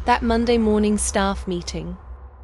That Monday morning staff meeting.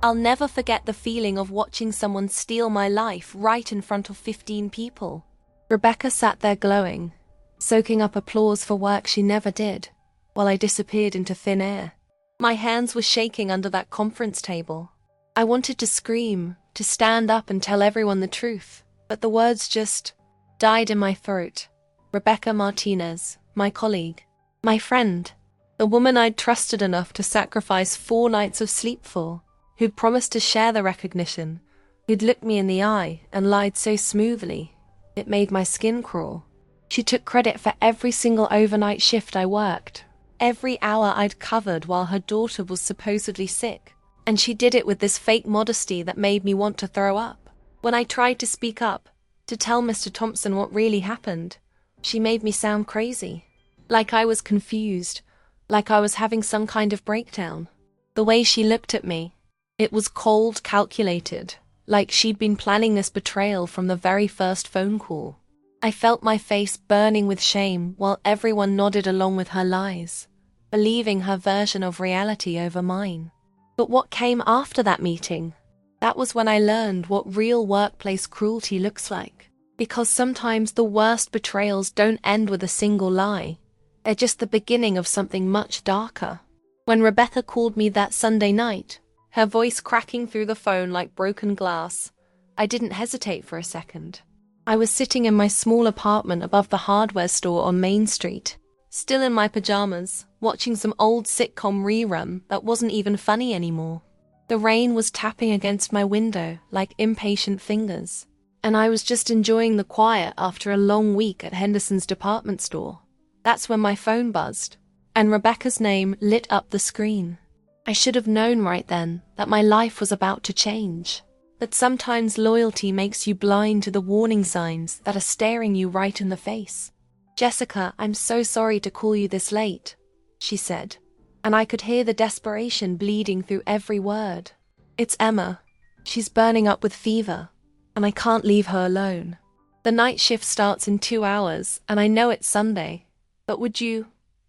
I'll never forget the feeling of watching someone steal my life right in front of 15 people. Rebecca sat there glowing, soaking up applause for work she never did, while I disappeared into thin air. My hands were shaking under that conference table. I wanted to scream, to stand up and tell everyone the truth, but the words just died in my throat. Rebecca Martinez, my colleague, my friend, the woman I'd trusted enough to sacrifice 4 nights of sleep for, who'd promised to share the recognition, who'd looked me in the eye and lied so smoothly, it made my skin crawl. She took credit for every single overnight shift I worked, every hour I'd covered while her daughter was supposedly sick, and she did it with this fake modesty that made me want to throw up. When I tried to speak up, to tell Mr. Thompson what really happened, she made me sound crazy, like I was confused, like I was having some kind of breakdown. The way she looked at me, it was cold, calculated, like she'd been planning this betrayal from the very first phone call. I felt my face burning with shame while everyone nodded along with her lies, believing her version of reality over mine. But what came after that meeting? That was when I learned what real workplace cruelty looks like. Because sometimes the worst betrayals don't end with a single lie. They're just the beginning of something much darker. When Rebecca called me that Sunday night, her voice cracking through the phone like broken glass, I didn't hesitate for a second. I was sitting in my small apartment above the hardware store on Main Street, still in my pajamas, watching some old sitcom rerun that wasn't even funny anymore. The rain was tapping against my window like impatient fingers, and I was just enjoying the quiet after a long week at Henderson's department store. That's when my phone buzzed, and Rebecca's name lit up the screen. I should have known right then that my life was about to change. But sometimes loyalty makes you blind to the warning signs that are staring you right in the face. "Jessica, I'm so sorry to call you this late," she said, and I could hear the desperation bleeding through every word. "It's Emma. She's burning up with fever, and I can't leave her alone. The night shift starts in 2 hours, and I know it's Sunday, but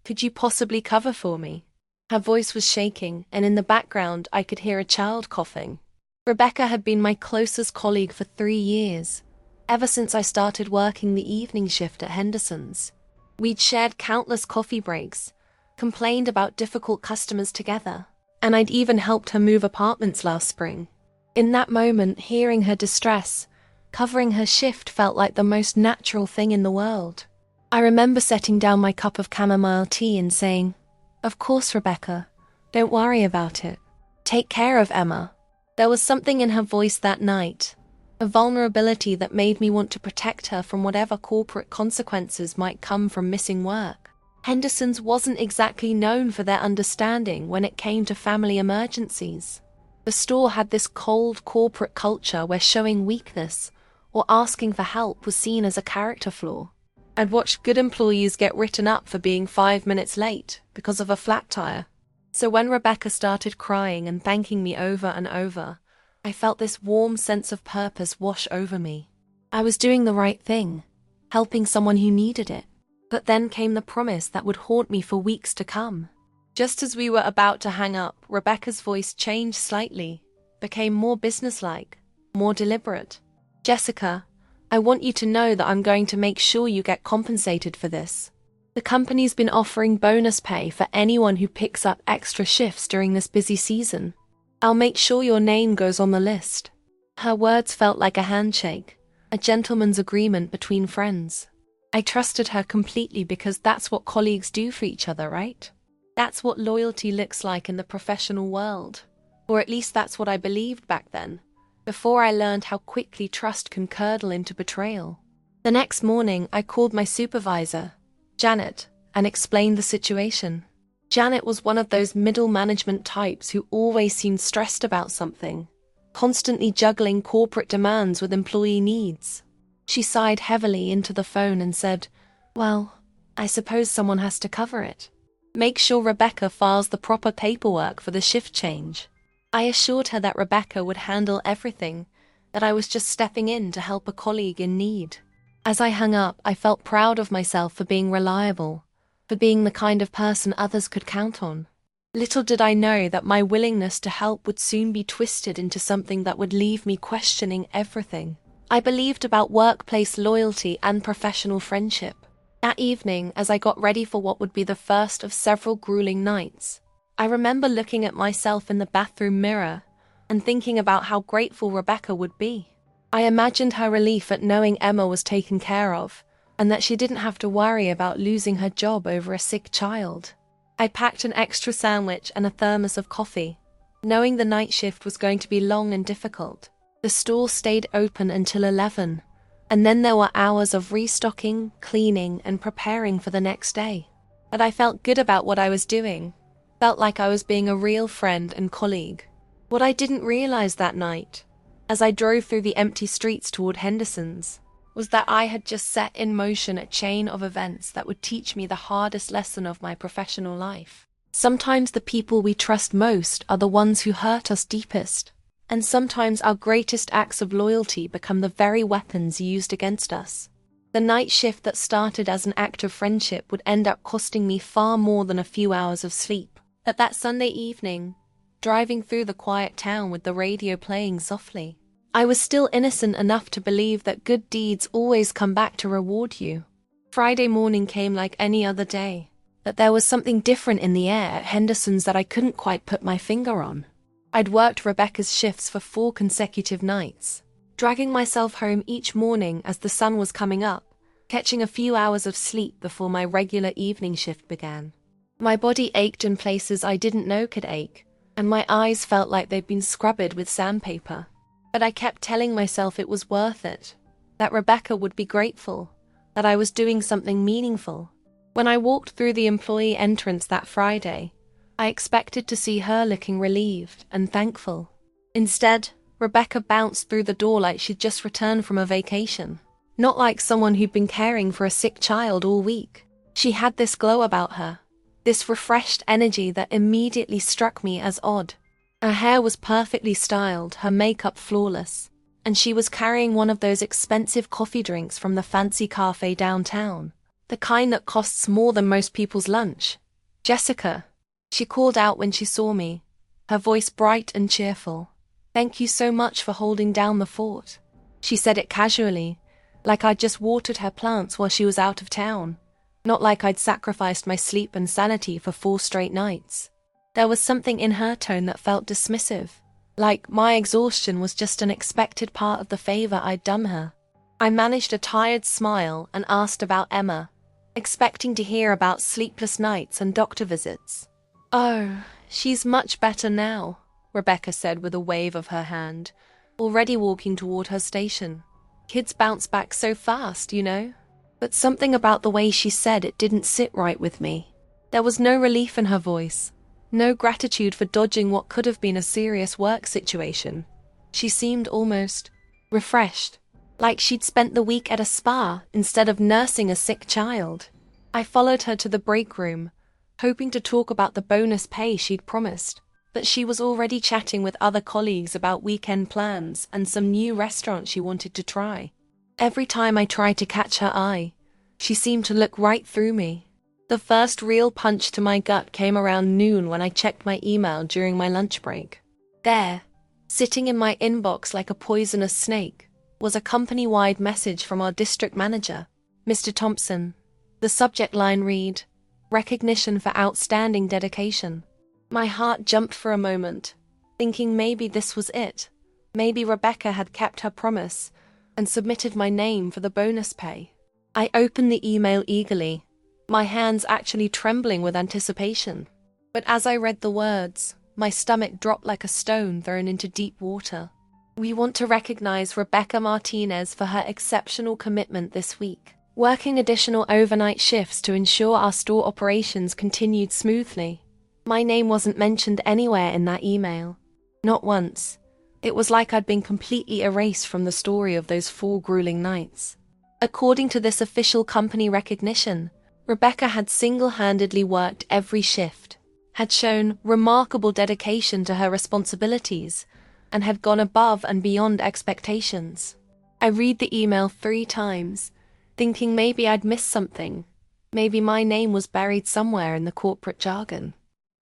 could you possibly cover for me?" Her voice was shaking, and in the background I could hear a child coughing. Rebecca had been my closest colleague for 3 years, ever since I started working the evening shift at Henderson's. We'd shared countless coffee breaks, complained about difficult customers together, and I'd even helped her move apartments last spring. In that moment, hearing her distress, covering her shift felt like the most natural thing in the world. I remember setting down my cup of chamomile tea and saying, "Of course, Rebecca, don't worry about it. Take care of Emma." There was something in her voice that night, a vulnerability that made me want to protect her from whatever corporate consequences might come from missing work. Henderson's wasn't exactly known for their understanding when it came to family emergencies. The store had this cold corporate culture where showing weakness or asking for help was seen as a character flaw. I'd watched good employees get written up for being 5 minutes late because of a flat tire. So when Rebecca started crying and thanking me over and over, I felt this warm sense of purpose wash over me. I was doing the right thing, helping someone who needed it. But then came the promise that would haunt me for weeks to come. Just as we were about to hang up, Rebecca's voice changed slightly, became more businesslike, more deliberate. "Jessica, I want you to know that I'm going to make sure you get compensated for this. The company's been offering bonus pay for anyone who picks up extra shifts during this busy season. I'll make sure your name goes on the list." Her words felt like a handshake, a gentleman's agreement between friends. I trusted her completely because that's what colleagues do for each other, right? That's what loyalty looks like in the professional world. Or at least that's what I believed back then, before I learned how quickly trust can curdle into betrayal. The next morning, I called my supervisor, Janet, and explained the situation. Janet was one of those middle management types who always seemed stressed about something, constantly juggling corporate demands with employee needs. She sighed heavily into the phone and said, "Well, I suppose someone has to cover it. Make sure Rebecca files the proper paperwork for the shift change." I assured her that Rebecca would handle everything, that I was just stepping in to help a colleague in need. As I hung up, I felt proud of myself for being reliable, for being the kind of person others could count on. Little did I know that my willingness to help would soon be twisted into something that would leave me questioning everything I believed about workplace loyalty and professional friendship. That evening, as I got ready for what would be the first of several grueling nights, I remember looking at myself in the bathroom mirror and thinking about how grateful Rebecca would be. I imagined her relief at knowing Emma was taken care of, and that she didn't have to worry about losing her job over a sick child. I packed an extra sandwich and a thermos of coffee, knowing the night shift was going to be long and difficult. The store stayed open until 11, and then there were hours of restocking, cleaning, and preparing for the next day. But I felt good about what I was doing, felt like I was being a real friend and colleague. What I didn't realize that night, as I drove through the empty streets toward Henderson's, was that I had just set in motion a chain of events that would teach me the hardest lesson of my professional life. Sometimes the people we trust most are the ones who hurt us deepest, and sometimes our greatest acts of loyalty become the very weapons used against us. The night shift that started as an act of friendship would end up costing me far more than a few hours of sleep. But that Sunday evening, driving through the quiet town with the radio playing softly, I was still innocent enough to believe that good deeds always come back to reward you. Friday morning came like any other day, but there was something different in the air at Henderson's that I couldn't quite put my finger on. I'd worked Rebecca's shifts for 4 consecutive nights, dragging myself home each morning as the sun was coming up, catching a few hours of sleep before my regular evening shift began. My body ached in places I didn't know could ache, and my eyes felt like they'd been scrubbed with sandpaper. But I kept telling myself it was worth it, that Rebecca would be grateful, that I was doing something meaningful. When I walked through the employee entrance that Friday, I expected to see her looking relieved and thankful. Instead, Rebecca bounced through the door like she'd just returned from a vacation, not like someone who'd been caring for a sick child all week. She had this glow about her, this refreshed energy that immediately struck me as odd. Her hair was perfectly styled, her makeup flawless, and she was carrying one of those expensive coffee drinks from the fancy cafe downtown, the kind that costs more than most people's lunch. "Jessica," she called out when she saw me, her voice bright and cheerful. "Thank you so much for holding down the fort." She said it casually, like I'd just watered her plants while she was out of town, not like I'd sacrificed my sleep and sanity for 4 straight nights. There was something in her tone that felt dismissive, like my exhaustion was just an expected part of the favor I'd done her. I managed a tired smile and asked about Emma, expecting to hear about sleepless nights and doctor visits. "Oh, she's much better now," Rebecca said with a wave of her hand, already walking toward her station. "Kids bounce back so fast, you know." But something about the way she said it didn't sit right with me. There was no relief in her voice, no gratitude for dodging what could have been a serious work situation. She seemed almost refreshed, like she'd spent the week at a spa instead of nursing a sick child. I followed her to the break room, hoping to talk about the bonus pay she'd promised, but she was already chatting with other colleagues about weekend plans and some new restaurants she wanted to try. Every time I tried to catch her eye, she seemed to look right through me. The first real punch to my gut came around noon when I checked my email during my lunch break. There, sitting in my inbox like a poisonous snake, was a company-wide message from our district manager, Mr. Thompson. The subject line read, "Recognition for outstanding dedication." My heart jumped for a moment, thinking maybe this was it. Maybe Rebecca had kept her promise and submitted my name for the bonus pay. I opened the email eagerly, my hands actually trembling with anticipation. But as I read the words, my stomach dropped like a stone thrown into deep water. "We want to recognize Rebecca Martinez for her exceptional commitment this week, working additional overnight shifts to ensure our store operations continued smoothly." My name wasn't mentioned anywhere in that email. Not once. It was like I'd been completely erased from the story of those 4 grueling nights. According to this official company recognition, Rebecca had single-handedly worked every shift, had shown remarkable dedication to her responsibilities, and had gone above and beyond expectations. I read the email 3 times, thinking maybe I'd missed something. Maybe my name was buried somewhere in the corporate jargon.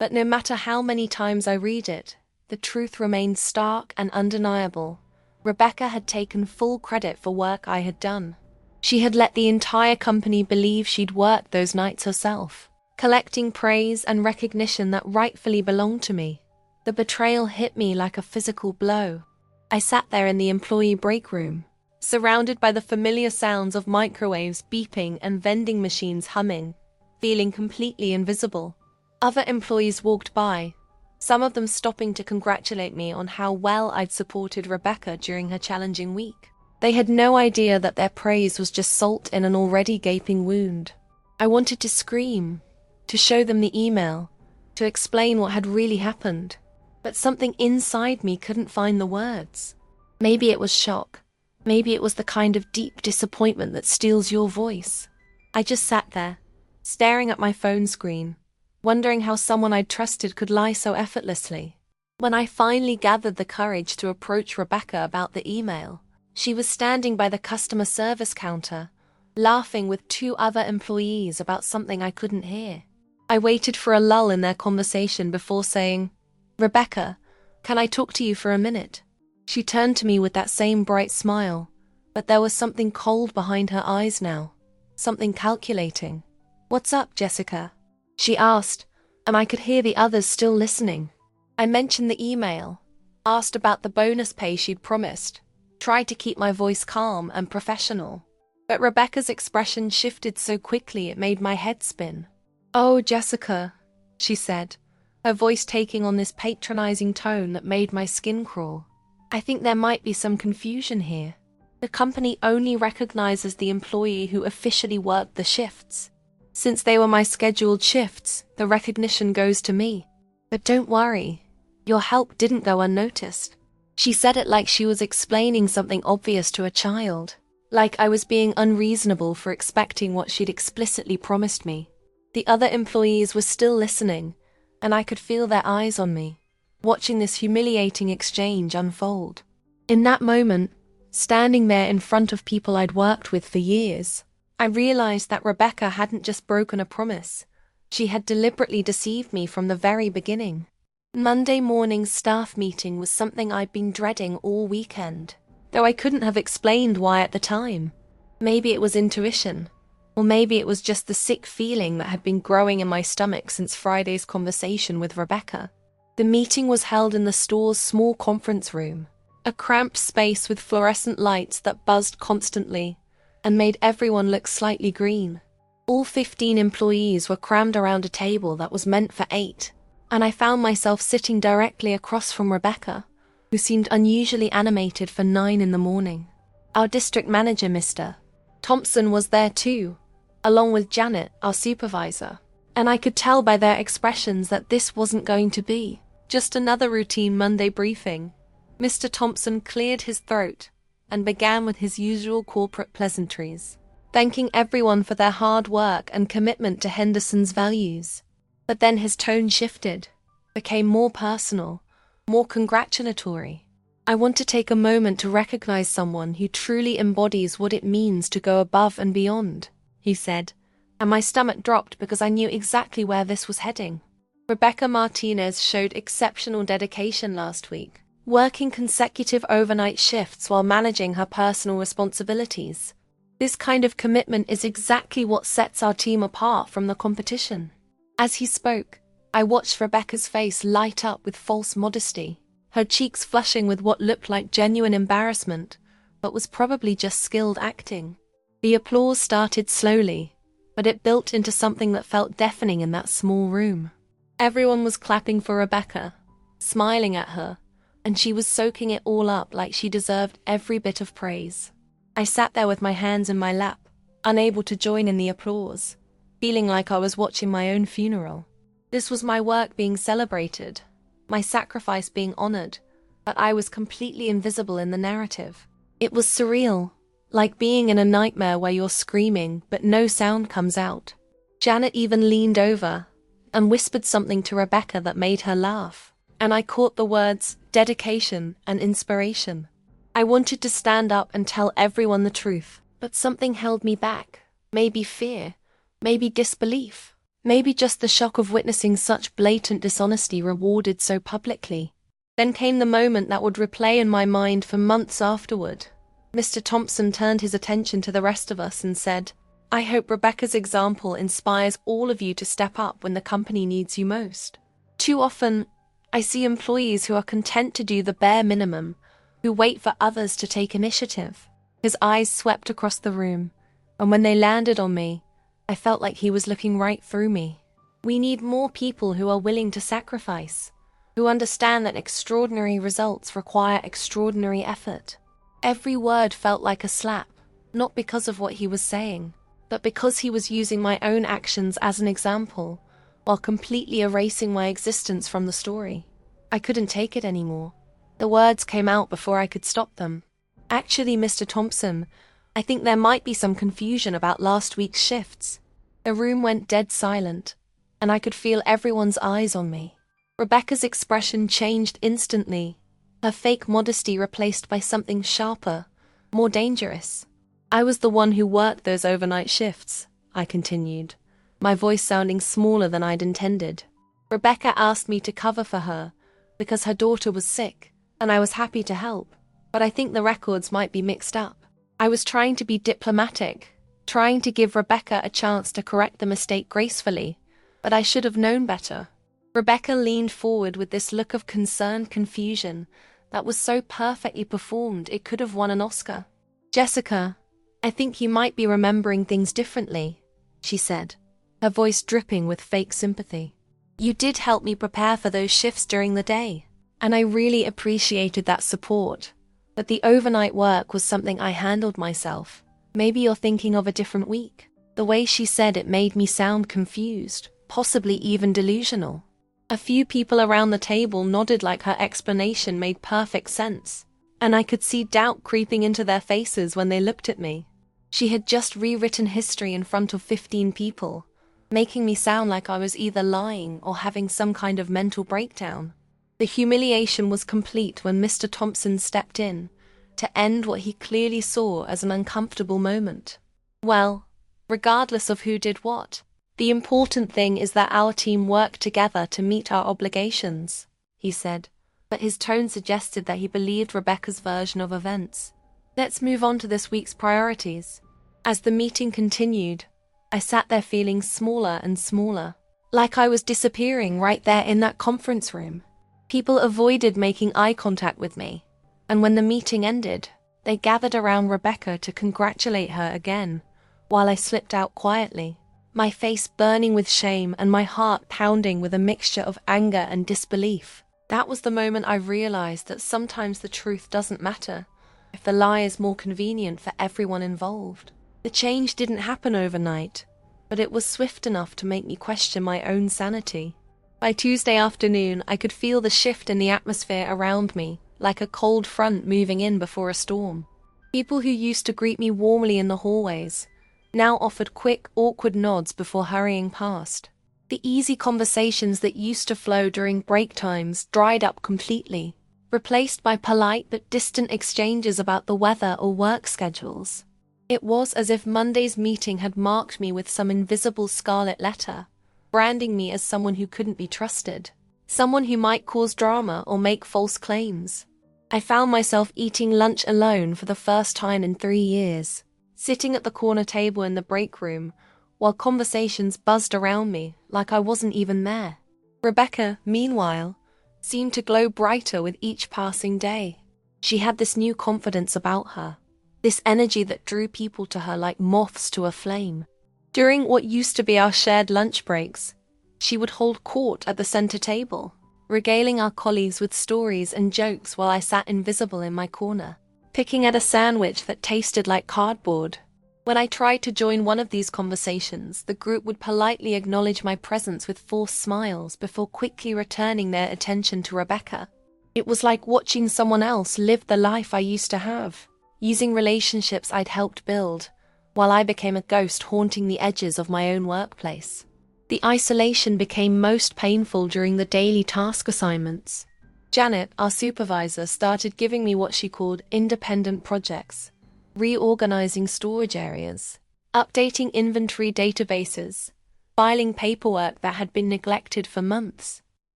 But no matter how many times I read it, the truth remained stark and undeniable. Rebecca had taken full credit for work I had done. She had let the entire company believe she'd worked those nights herself, collecting praise and recognition that rightfully belonged to me. The betrayal hit me like a physical blow. I sat there in the employee break room, surrounded by the familiar sounds of microwaves beeping and vending machines humming, feeling completely invisible. Other employees walked by, some of them stopping to congratulate me on how well I'd supported Rebecca during her challenging week. They had no idea that their praise was just salt in an already gaping wound. I wanted to scream, to show them the email, to explain what had really happened. But something inside me couldn't find the words. Maybe it was shock. Maybe it was the kind of deep disappointment that steals your voice. I just sat there, staring at my phone screen, wondering how someone I'd trusted could lie so effortlessly. When I finally gathered the courage to approach Rebecca about the email, she was standing by the customer service counter, laughing with 2 other employees about something I couldn't hear. I waited for a lull in their conversation before saying, "Rebecca, can I talk to you for a minute?" She turned to me with that same bright smile, but there was something cold behind her eyes now, something calculating. "What's up, Jessica?" she asked, and I could hear the others still listening. I mentioned the email, asked about the bonus pay she'd promised, tried to keep my voice calm and professional. But Rebecca's expression shifted so quickly it made my head spin. "Oh, Jessica," she said, her voice taking on this patronizing tone that made my skin crawl. "I think there might be some confusion here. The company only recognizes the employee who officially worked the shifts. Since they were my scheduled shifts, the recognition goes to me. But don't worry, your help didn't go unnoticed." She said it like she was explaining something obvious to a child, like I was being unreasonable for expecting what she'd explicitly promised me. The other employees were still listening, and I could feel their eyes on me, watching this humiliating exchange unfold. In that moment, standing there in front of people I'd worked with for years, I realized that Rebecca hadn't just broken a promise. She had deliberately deceived me from the very beginning. Monday morning's staff meeting was something I'd been dreading all weekend, though I couldn't have explained why at the time. Maybe it was intuition, or maybe it was just the sick feeling that had been growing in my stomach since Friday's conversation with Rebecca. The meeting was held in the store's small conference room, a cramped space with fluorescent lights that buzzed constantly and made everyone look slightly green. All 15 employees were crammed around a table that was meant for 8, and I found myself sitting directly across from Rebecca, who seemed unusually animated for 9 in the morning. Our district manager, Mr. Thompson, was there too, along with Janet, our supervisor, and I could tell by their expressions that this wasn't going to be just another routine Monday briefing. Mr. Thompson cleared his throat and began with his usual corporate pleasantries, thanking everyone for their hard work and commitment to Henderson's values. But then his tone shifted, became more personal, more congratulatory. "I want to take a moment to recognize someone who truly embodies what it means to go above and beyond," he said, and my stomach dropped because I knew exactly where this was heading. Rebecca Martinez showed exceptional dedication last week, working consecutive overnight shifts while managing her personal responsibilities. This kind of commitment is exactly what sets our team apart from the competition. As he spoke, I watched Rebecca's face light up with false modesty, her cheeks flushing with what looked like genuine embarrassment, but was probably just skilled acting. The applause started slowly, but it built into something that felt deafening in that small room. Everyone was clapping for Rebecca, smiling at her, and she was soaking it all up like she deserved every bit of praise. I sat there with my hands in my lap, unable to join in the applause, feeling like I was watching my own funeral. This was my work being celebrated, my sacrifice being honored, but I was completely invisible in the narrative. It was surreal, like being in a nightmare where you're screaming but no sound comes out. Janet even leaned over and whispered something to Rebecca that made her laugh, and I caught the words dedication and inspiration. I wanted to stand up and tell everyone the truth, but something held me back. Maybe fear, maybe disbelief. Maybe just the shock of witnessing such blatant dishonesty rewarded so publicly. Then came the moment that would replay in my mind for months afterward. Mr. Thompson turned his attention to the rest of us and said, "I hope Rebecca's example inspires all of you to step up when the company needs you most." Too often, I see employees who are content to do the bare minimum, who wait for others to take initiative. His eyes swept across the room, and when they landed on me, I felt like he was looking right through me. We need more people who are willing to sacrifice, who understand that extraordinary results require extraordinary effort. Every word felt like a slap, not because of what he was saying, but because he was using my own actions as an example, while completely erasing my existence from the story. I couldn't take it anymore. The words came out before I could stop them. "Actually, Mr. Thompson, I think there might be some confusion about last week's shifts." The room went dead silent, and I could feel everyone's eyes on me. Rebecca's expression changed instantly, her fake modesty replaced by something sharper, more dangerous. "I was the one who worked those overnight shifts," I continued, my voice sounding smaller than I'd intended. "Rebecca asked me to cover for her because her daughter was sick, and I was happy to help, but I think the records might be mixed up. I was trying to be diplomatic, trying to give Rebecca a chance to correct the mistake gracefully, but I should have known better." Rebecca leaned forward with this look of concerned confusion that was so perfectly performed it could have won an Oscar. "Jessica, I think you might be remembering things differently," she said, her voice dripping with fake sympathy. "You did help me prepare for those shifts during the day, and I really appreciated that support. But the overnight work was something I handled myself. Maybe you're thinking of a different week." The way she said it made me sound confused, possibly even delusional. A few people around the table nodded like her explanation made perfect sense, and I could see doubt creeping into their faces when they looked at me. She had just rewritten history in front of 15 people, making me sound like I was either lying or having some kind of mental breakdown. The humiliation was complete when Mr. Thompson stepped in to end what he clearly saw as an uncomfortable moment. "Well, regardless of who did what, the important thing is that our team worked together to meet our obligations," he said, but his tone suggested that he believed Rebecca's version of events. "Let's move on to this week's priorities." As the meeting continued, I sat there feeling smaller and smaller, like I was disappearing right there in that conference room. People avoided making eye contact with me, and when the meeting ended, they gathered around Rebecca to congratulate her again, while I slipped out quietly, my face burning with shame and my heart pounding with a mixture of anger and disbelief. That was the moment I realized that sometimes the truth doesn't matter if the lie is more convenient for everyone involved. The change didn't happen overnight, but it was swift enough to make me question my own sanity. By Tuesday afternoon, I could feel the shift in the atmosphere around me, like a cold front moving in before a storm. People who used to greet me warmly in the hallways now offered quick, awkward nods before hurrying past. The easy conversations that used to flow during break times dried up completely, replaced by polite but distant exchanges about the weather or work schedules. It was as if Monday's meeting had marked me with some invisible scarlet letter, branding me as someone who couldn't be trusted, someone who might cause drama or make false claims. I found myself eating lunch alone for the first time in 3 years, sitting at the corner table in the break room, while conversations buzzed around me like I wasn't even there. Rebecca, meanwhile, seemed to glow brighter with each passing day. She had this new confidence about her, this energy that drew people to her like moths to a flame. During what used to be our shared lunch breaks, she would hold court at the center table, regaling our colleagues with stories and jokes while I sat invisible in my corner, picking at a sandwich that tasted like cardboard. When I tried to join one of these conversations, the group would politely acknowledge my presence with forced smiles before quickly returning their attention to Rebecca. It was like watching someone else live the life I used to have, using relationships I'd helped build, while I became a ghost haunting the edges of my own workplace. The isolation became most painful during the daily task assignments. Janet, our supervisor, started giving me what she called independent projects, reorganizing storage areas, updating inventory databases, filing paperwork that had been neglected for months.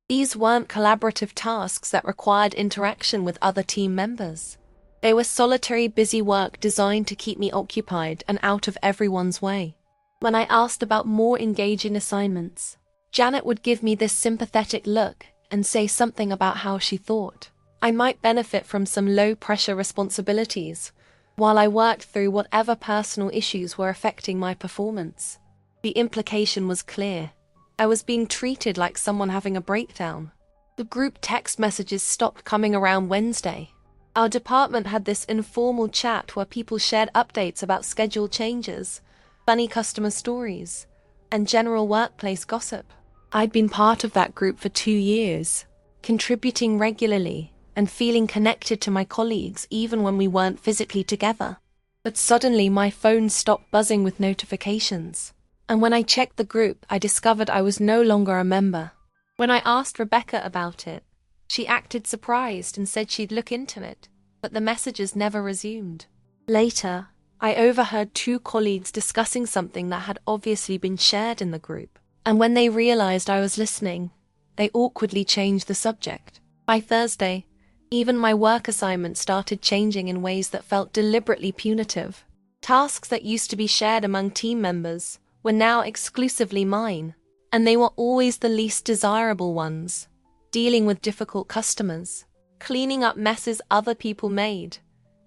These weren't collaborative tasks that required interaction with other team members. They were solitary, busy work designed to keep me occupied and out of everyone's way. When I asked about more engaging assignments, Janet would give me this sympathetic look and say something about how she thought I might benefit from some low-pressure responsibilities while I worked through whatever personal issues were affecting my performance. The implication was clear. I was being treated like someone having a breakdown. The group text messages stopped coming around Wednesday. Our department had this informal chat where people shared updates about schedule changes, funny customer stories, and general workplace gossip. I'd been part of that group for 2 years, contributing regularly and feeling connected to my colleagues even when we weren't physically together. But suddenly my phone stopped buzzing with notifications. And when I checked the group, I discovered I was no longer a member. When I asked Rebecca about it, she acted surprised and said she'd look into it, but the messages never resumed. Later, I overheard 2 colleagues discussing something that had obviously been shared in the group, and when they realized I was listening, they awkwardly changed the subject. By Thursday, even my work assignments started changing in ways that felt deliberately punitive. Tasks that used to be shared among team members were now exclusively mine, and they were always the least desirable ones. Dealing with difficult customers, cleaning up messes other people made,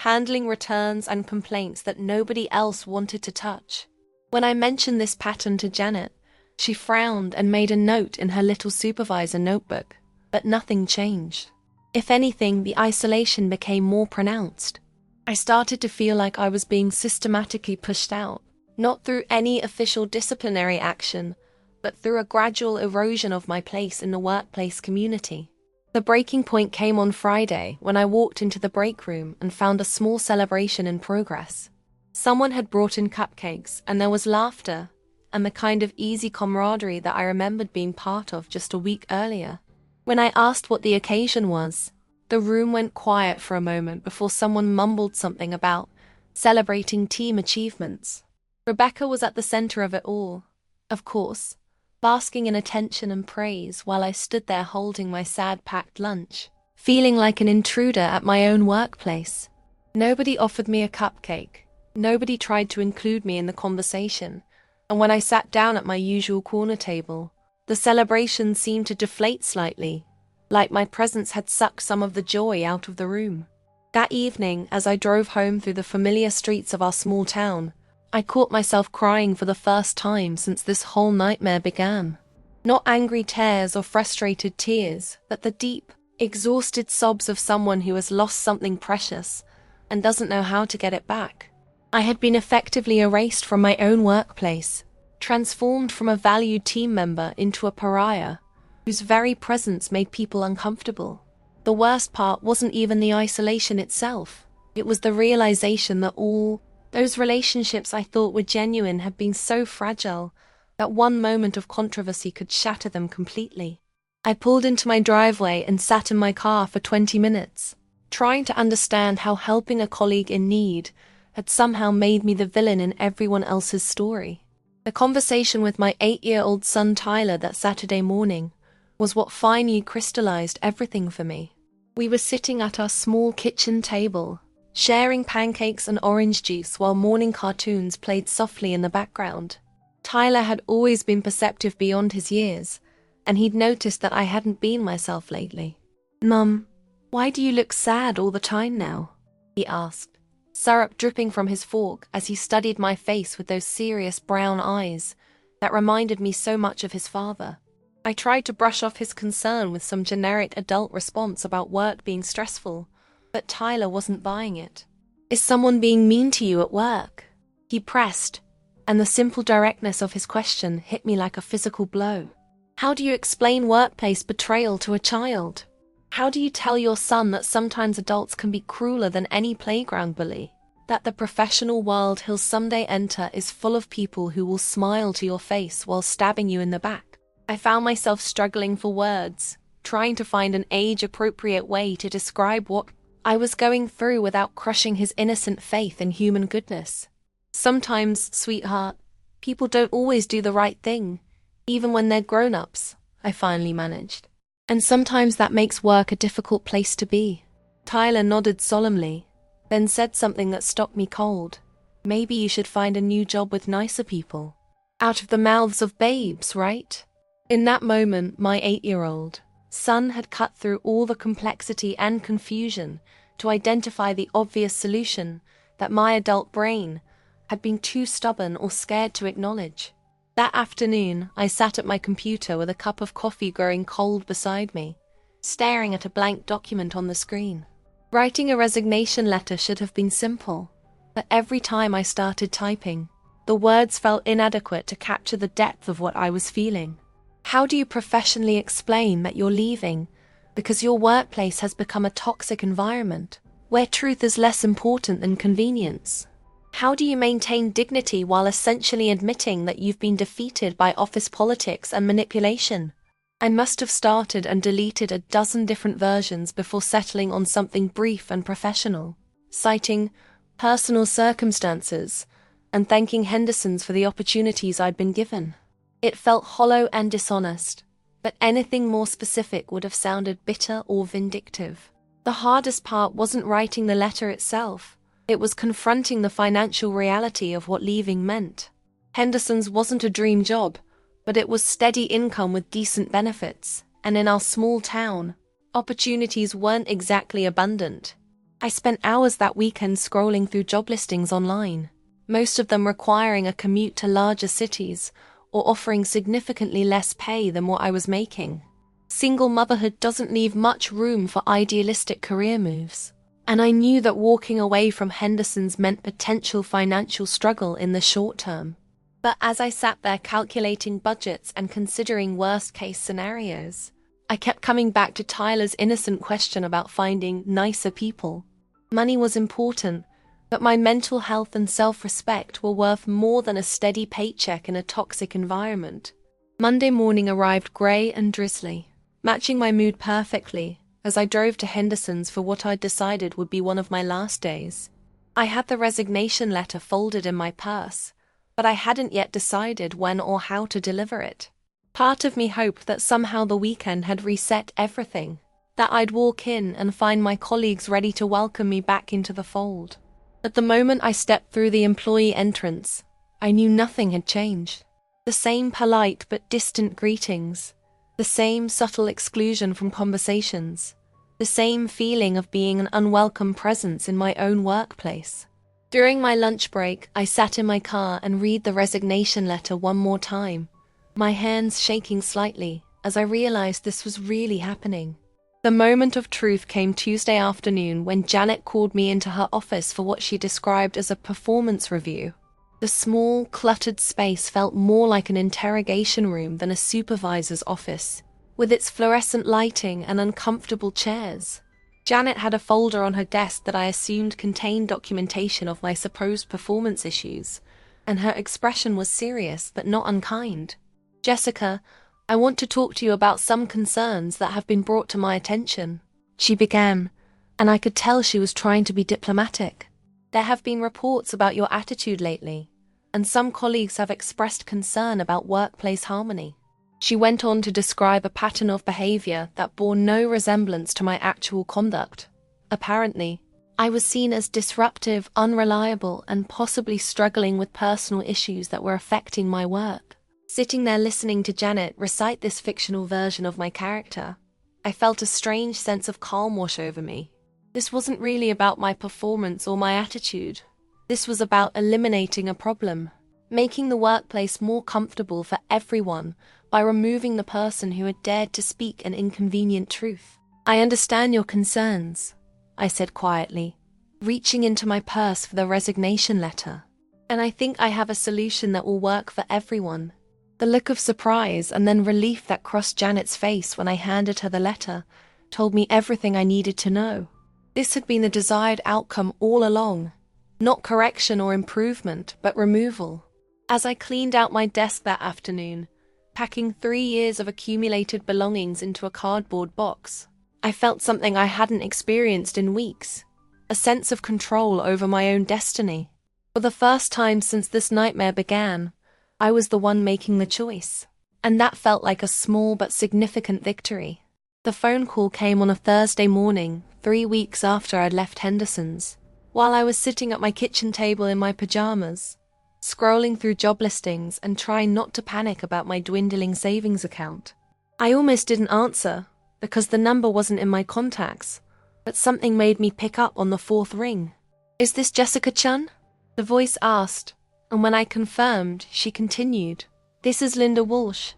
handling returns and complaints that nobody else wanted to touch. When I mentioned this pattern to Janet, she frowned and made a note in her little supervisor notebook, but nothing changed. If anything, the isolation became more pronounced. I started to feel like I was being systematically pushed out, not through any official disciplinary action, but through a gradual erosion of my place in the workplace community. The breaking point came on Friday when I walked into the break room and found a small celebration in progress. Someone had brought in cupcakes, and there was laughter and the kind of easy camaraderie that I remembered being part of just a week earlier. When I asked what the occasion was, the room went quiet for a moment before someone mumbled something about celebrating team achievements. Rebecca was at the center of it all, of course, basking in attention and praise while I stood there holding my sad packed lunch, feeling like an intruder at my own workplace. Nobody offered me a cupcake, nobody tried to include me in the conversation, and when I sat down at my usual corner table, the celebration seemed to deflate slightly, like my presence had sucked some of the joy out of the room. That evening, as I drove home through the familiar streets of our small town, I caught myself crying for the first time since this whole nightmare began. Not angry tears or frustrated tears, but the deep, exhausted sobs of someone who has lost something precious and doesn't know how to get it back. I had been effectively erased from my own workplace, transformed from a valued team member into a pariah, whose very presence made people uncomfortable. The worst part wasn't even the isolation itself. It was the realization that all those relationships I thought were genuine had been so fragile that one moment of controversy could shatter them completely. I pulled into my driveway and sat in my car for 20 minutes, trying to understand how helping a colleague in need had somehow made me the villain in everyone else's story. The conversation with my 8-year-old son Tyler that Saturday morning was what finally crystallized everything for me. We were sitting at our small kitchen table, sharing pancakes and orange juice while morning cartoons played softly in the background. Tyler had always been perceptive beyond his years, and he'd noticed that I hadn't been myself lately. "Mum, why do you look sad all the time now?" he asked, syrup dripping from his fork as he studied my face with those serious brown eyes that reminded me so much of his father. I tried to brush off his concern with some generic adult response about work being stressful, but Tyler wasn't buying it. "Is someone being mean to you at work?" he pressed, and the simple directness of his question hit me like a physical blow. How do you explain workplace betrayal to a child? How do you tell your son that sometimes adults can be crueler than any playground bully? That the professional world he'll someday enter is full of people who will smile to your face while stabbing you in the back? I found myself struggling for words, trying to find an age-appropriate way to describe what I was going through without crushing his innocent faith in human goodness. "Sometimes, sweetheart, people don't always do the right thing, even when they're grown-ups, I finally managed. And sometimes that makes work a difficult place to be. Tyler nodded solemnly, then said something that stopped me cold. Maybe you should find a new job with nicer people. Out of the mouths of babes, right? In that moment, my 8-year-old son had cut through all the complexity and confusion to identify the obvious solution that my adult brain had been too stubborn or scared to acknowledge. That afternoon, I sat at my computer with a cup of coffee growing cold beside me, staring at a blank document on the screen. Writing a resignation letter should have been simple, but every time I started typing, the words felt inadequate to capture the depth of what I was feeling. How do you professionally explain that you're leaving because your workplace has become a toxic environment where truth is less important than convenience? How do you maintain dignity while essentially admitting that you've been defeated by office politics and manipulation? I must have started and deleted a dozen different versions before settling on something brief and professional, citing personal circumstances and thanking Henderson's for the opportunities I'd been given. It felt hollow and dishonest, but anything more specific would have sounded bitter or vindictive. The hardest part wasn't writing the letter itself. It was confronting the financial reality of what leaving meant. Henderson's wasn't a dream job, but it was steady income with decent benefits, and in our small town, opportunities weren't exactly abundant. I spent hours that weekend scrolling through job listings online, most of them requiring a commute to larger cities or offering significantly less pay than what I was making. Single motherhood doesn't leave much room for idealistic career moves, and I knew that walking away from Henderson's meant potential financial struggle in the short term. But as I sat there calculating budgets and considering worst-case scenarios, I kept coming back to Tyler's innocent question about finding nicer people. Money was important, but my mental health and self-respect were worth more than a steady paycheck in a toxic environment. Monday morning arrived grey and drizzly, matching my mood perfectly as I drove to Henderson's for what I'd decided would be one of my last days. I had the resignation letter folded in my purse, but I hadn't yet decided when or how to deliver it. Part of me hoped that somehow the weekend had reset everything, that I'd walk in and find my colleagues ready to welcome me back into the fold. At the moment I stepped through the employee entrance, I knew nothing had changed. The same polite but distant greetings, the same subtle exclusion from conversations, the same feeling of being an unwelcome presence in my own workplace. During my lunch break, I sat in my car and read the resignation letter one more time, my hands shaking slightly as I realized this was really happening. The moment of truth came Tuesday afternoon when Janet called me into her office for what she described as a performance review. The small, cluttered space felt more like an interrogation room than a supervisor's office, with its fluorescent lighting and uncomfortable chairs. Janet had a folder on her desk that I assumed contained documentation of my supposed performance issues, and her expression was serious but not unkind. "Jessica, I want to talk to you about some concerns that have been brought to my attention," she began, and I could tell she was trying to be diplomatic. "There have been reports about your attitude lately, and some colleagues have expressed concern about workplace harmony." She went on to describe a pattern of behavior that bore no resemblance to my actual conduct. Apparently, I was seen as disruptive, unreliable, and possibly struggling with personal issues that were affecting my work. Sitting there listening to Janet recite this fictional version of my character, I felt a strange sense of calm wash over me. This wasn't really about my performance or my attitude. This was about eliminating a problem, making the workplace more comfortable for everyone by removing the person who had dared to speak an inconvenient truth. "I understand your concerns," I said quietly, reaching into my purse for the resignation letter. "And I think I have a solution that will work for everyone." The look of surprise and then relief that crossed Janet's face when I handed her the letter told me everything I needed to know. This had been the desired outcome all along. Not correction or improvement, but removal. As I cleaned out my desk that afternoon, packing 3 years of accumulated belongings into a cardboard box, I felt something I hadn't experienced in weeks, a sense of control over my own destiny. For the first time since this nightmare began, I was the one making the choice. And that felt like a small but significant victory. The phone call came on a Thursday morning, 3 weeks after I'd left Henderson's, while I was sitting at my kitchen table in my pajamas, scrolling through job listings and trying not to panic about my dwindling savings account. I almost didn't answer, because the number wasn't in my contacts, but something made me pick up on the fourth ring. "Is this Jessica Chun?" the voice asked, and when I confirmed, she continued, "This is Linda Walsh.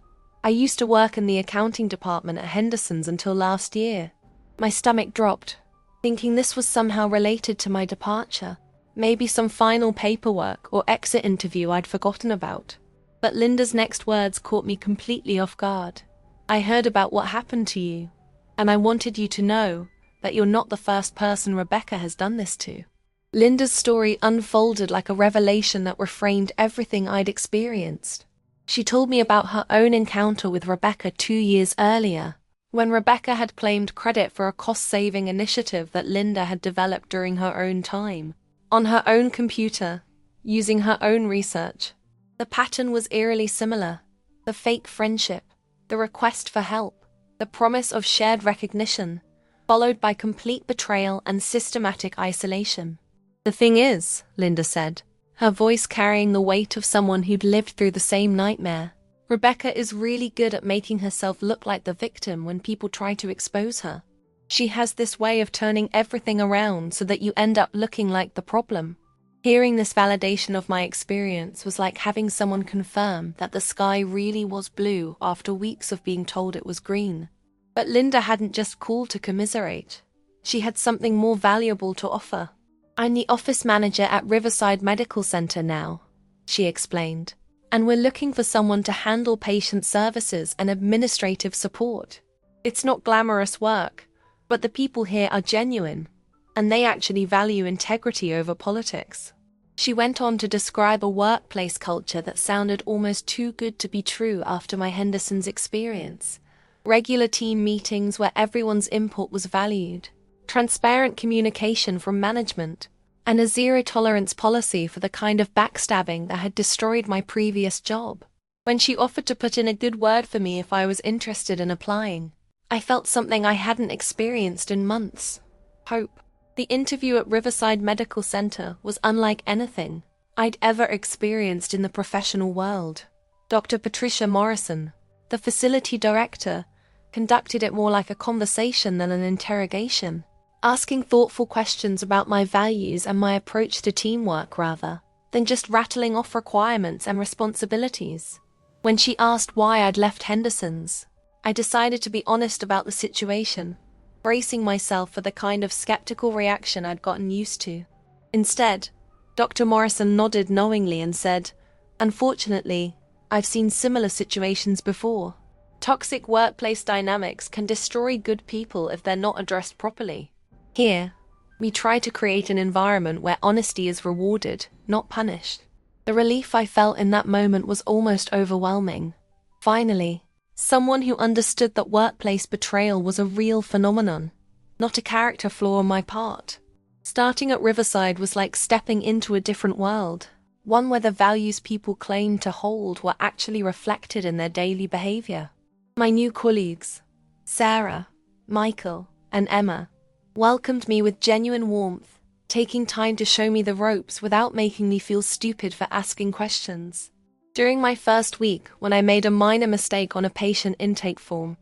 I used to work in the accounting department at Henderson's until last year." My stomach dropped, thinking this was somehow related to my departure, maybe some final paperwork or exit interview I'd forgotten about. But Linda's next words caught me completely off guard. "I heard about what happened to you, and I wanted you to know that you're not the first person Rebecca has done this to." Linda's story unfolded like a revelation that reframed everything I'd experienced. She told me about her own encounter with Rebecca 2 years earlier, when Rebecca had claimed credit for a cost-saving initiative that Linda had developed during her own time, on her own computer, using her own research. The pattern was eerily similar: the fake friendship, the request for help, the promise of shared recognition, followed by complete betrayal and systematic isolation. "The thing is," Linda said, her voice carrying the weight of someone who'd lived through the same nightmare, "Rebecca is really good at making herself look like the victim when people try to expose her. She has this way of turning everything around so that you end up looking like the problem." Hearing this validation of my experience was like having someone confirm that the sky really was blue after weeks of being told it was green. But Linda hadn't just called to commiserate. She had something more valuable to offer. "I'm the office manager at Riverside Medical Center now," she explained, "and we're looking for someone to handle patient services and administrative support. It's not glamorous work, but the people here are genuine, and they actually value integrity over politics." She went on to describe a workplace culture that sounded almost too good to be true after my Henderson's experience. Regular team meetings where everyone's input was valued, transparent communication from management, and a zero-tolerance policy for the kind of backstabbing that had destroyed my previous job. When she offered to put in a good word for me if I was interested in applying, I felt something I hadn't experienced in months: hope. The interview at Riverside Medical Center was unlike anything I'd ever experienced in the professional world. Dr. Patricia Morrison, the facility director, conducted it more like a conversation than an interrogation, asking thoughtful questions about my values and my approach to teamwork rather than just rattling off requirements and responsibilities. When she asked why I'd left Henderson's, I decided to be honest about the situation, bracing myself for the kind of skeptical reaction I'd gotten used to. Instead, Dr. Morrison nodded knowingly and said, "Unfortunately, I've seen similar situations before. Toxic workplace dynamics can destroy good people if they're not addressed properly. Here, we try to create an environment where honesty is rewarded, not punished." The relief I felt in that moment was almost overwhelming. Finally, someone who understood that workplace betrayal was a real phenomenon, not a character flaw on my part. Starting at Riverside was like stepping into a different world, one where the values people claimed to hold were actually reflected in their daily behavior. My new colleagues, Sarah, Michael, and Emma, welcomed me with genuine warmth, taking time to show me the ropes without making me feel stupid for asking questions. During my first week, when I made a minor mistake on a patient intake form,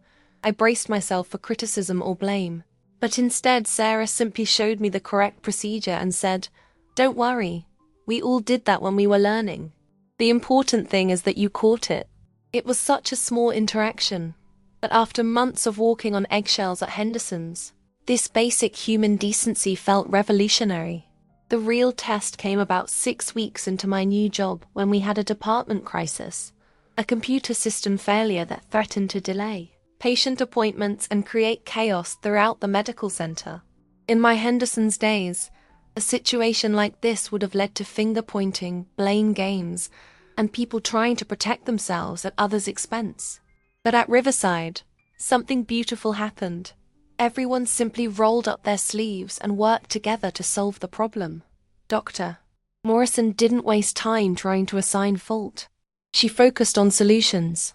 I braced myself for criticism or blame. But instead, Sarah simply showed me the correct procedure and said, "Don't worry, we all did that when we were learning. The important thing is that you caught it." It was such a small interaction, but after months of walking on eggshells at Henderson's, this basic human decency felt revolutionary. The real test came about 6 weeks into my new job when we had a department crisis, a computer system failure that threatened to delay patient appointments and create chaos throughout the medical center. In my Henderson's days, a situation like this would have led to finger-pointing, blame games, and people trying to protect themselves at others' expense. But at Riverside, something beautiful happened. Everyone simply rolled up their sleeves and worked together to solve the problem. Dr. Morrison didn't waste time trying to assign fault. She focused on solutions.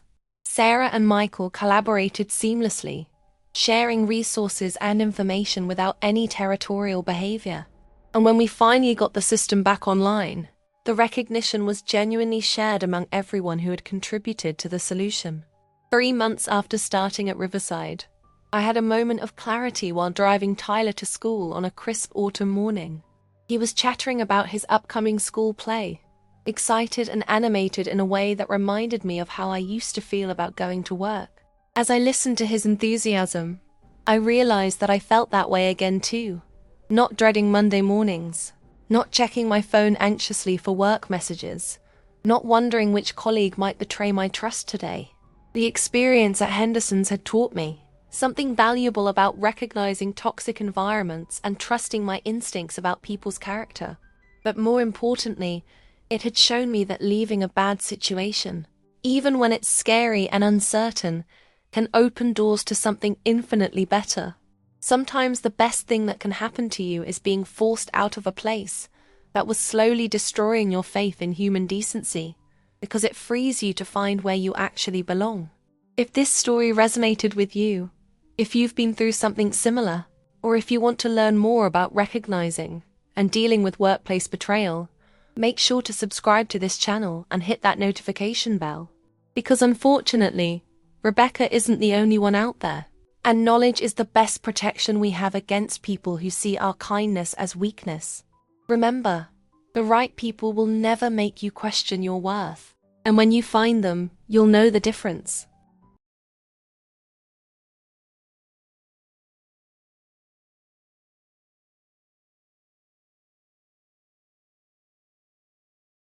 Sarah and Michael collaborated seamlessly, sharing resources and information without any territorial behavior. And when we finally got the system back online, the recognition was genuinely shared among everyone who had contributed to the solution. 3 months after starting at Riverside, I had a moment of clarity while driving Tyler to school on a crisp autumn morning. He was chattering about his upcoming school play, excited and animated in a way that reminded me of how I used to feel about going to work. As I listened to his enthusiasm, I realized that I felt that way again too, not dreading Monday mornings, not checking my phone anxiously for work messages, not wondering which colleague might betray my trust today. The experience at Henderson's had taught me something valuable about recognizing toxic environments and trusting my instincts about people's character. But more importantly, it had shown me that leaving a bad situation, even when it's scary and uncertain, can open doors to something infinitely better. Sometimes the best thing that can happen to you is being forced out of a place that was slowly destroying your faith in human decency, because it frees you to find where you actually belong. If this story resonated with you, if you've been through something similar, or if you want to learn more about recognizing and dealing with workplace betrayal, make sure to subscribe to this channel and hit that notification bell. Because unfortunately, Rebecca isn't the only one out there, and knowledge is the best protection we have against people who see our kindness as weakness. Remember, the right people will never make you question your worth, and when you find them, you'll know the difference.